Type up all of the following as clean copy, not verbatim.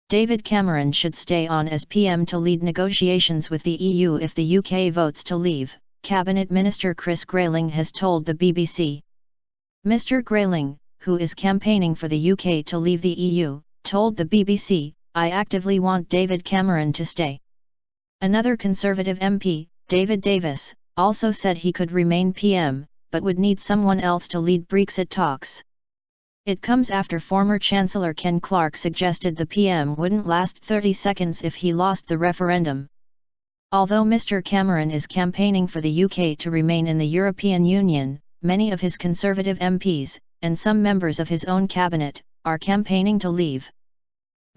David Cameron should stay on as PM to lead negotiations with the EU if the UK votes to leave, Cabinet Minister Chris Grayling has told the BBC. Mr. Grayling, who is campaigning for the UK to leave the EU, told the BBC, "I actively want David Cameron to stay." Another Conservative MP, David Davis, also said he could remain PM, but would need someone else to lead Brexit talks. It comes after former Chancellor Ken Clarke suggested the PM wouldn't last 30 seconds if he lost the referendum. Although Mr. Cameron is campaigning for the UK to remain in the European Union, many of his Conservative MPs, and some members of his own cabinet, are campaigning to leave.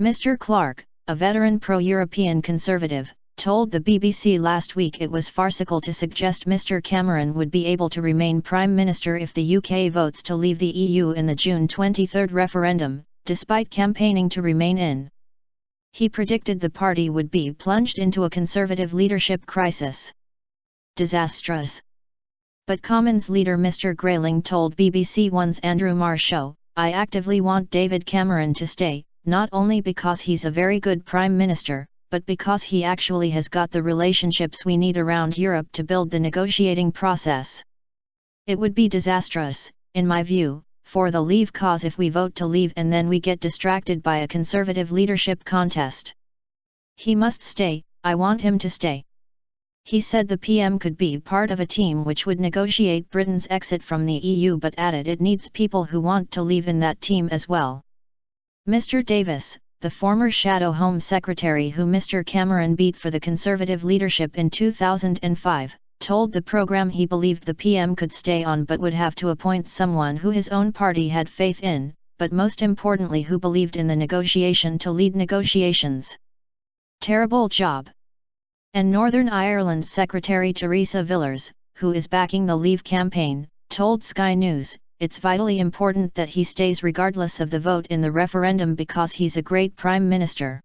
Mr. Clarke, a veteran pro-European Conservative, told the BBC last week it was farcical to suggest Mr. Cameron would be able to remain Prime Minister if the UK votes to leave the EU in the June 23 referendum, despite campaigning to remain in. He predicted the party would be plunged into a Conservative leadership crisis. Disastrous. But Commons leader Mr. Grayling told BBC One's Andrew Marr show, "I actively want David Cameron to stay, not only because he's a very good Prime Minister, but because he actually has got the relationships we need around Europe to build the negotiating process. It would be disastrous, in my view, for the Leave cause if we vote to leave and then we get distracted by a Conservative leadership contest. He must stay, I want him to stay." He said the PM could be part of a team which would negotiate Britain's exit from the EU, but added it needs people who want to leave in that team as well. Mr. Davis, the former Shadow Home Secretary who Mr. Cameron beat for the Conservative leadership in 2005, told the programme he believed the PM could stay on but would have to appoint someone who his own party had faith in, but most importantly who believed in the negotiation to lead negotiations. Terrible job. And Northern Ireland Secretary Theresa Villers, who is backing the Leave campaign, told Sky News, "It's vitally important that he stays regardless of the vote in the referendum because he's a great Prime Minister."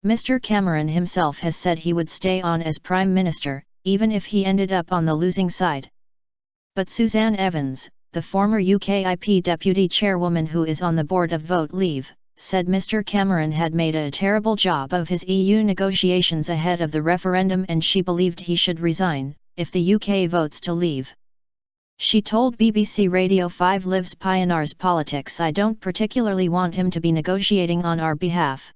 Mr. Cameron himself has said he would stay on as Prime Minister, even if he ended up on the losing side. But Suzanne Evans, the former UKIP Deputy Chairwoman who is on the board of Vote Leave, said Mr. Cameron had made a terrible job of his EU negotiations ahead of the referendum and she believed he should resign, if the UK votes to leave. She told BBC Radio 5 Live's Pioneers Politics, "I don't particularly want him to be negotiating on our behalf."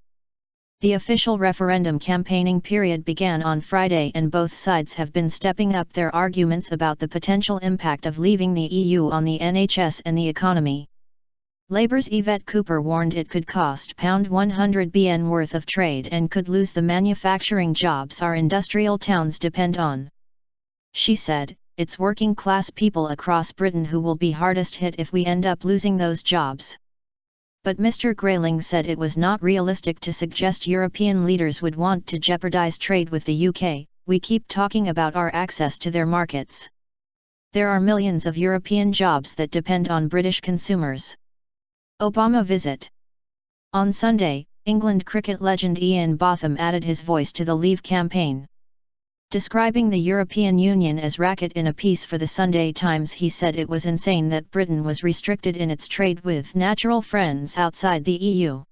The official referendum campaigning period began on Friday and both sides have been stepping up their arguments about the potential impact of leaving the EU on the NHS and the economy. Labour's Yvette Cooper warned it could cost £100 billion worth of trade and could lose the manufacturing jobs our industrial towns depend on. She said, "It's working class people across Britain who will be hardest hit if we end up losing those jobs." But Mr. Grayling said it was not realistic to suggest European leaders would want to jeopardise trade with the UK. "We keep talking about our access to their markets. There are millions of European jobs that depend on British consumers." Obama visit. On Sunday, England cricket legend Ian Botham added his voice to the Leave campaign. Describing the European Union as racket in a piece for the Sunday Times, he said it was insane that Britain was restricted in its trade with natural friends outside the EU.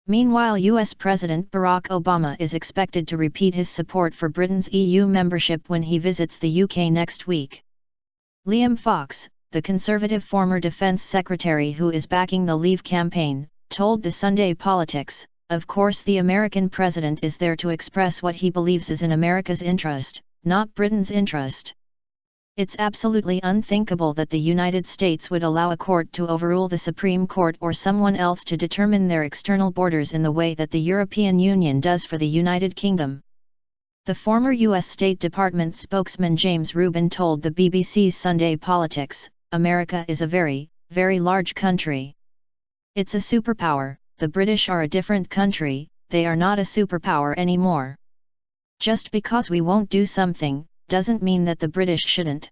Meanwhile, US President Barack Obama is expected to repeat his support for Britain's EU membership when he visits the UK next week. Liam Fox, the Conservative former Defence Secretary who is backing the Leave campaign, told the Sunday Politics, "Of course the American president is there to express what he believes is in America's interest, not Britain's interest. It's absolutely unthinkable that the United States would allow a court to overrule the Supreme Court or someone else to determine their external borders in the way that the European Union does for the United Kingdom." The former U.S. State Department spokesman James Rubin told the BBC's Sunday Politics, "America is a very, very large country. It's a superpower. The British are a different country, they are not a superpower anymore. Just because we won't do something, doesn't mean that the British shouldn't."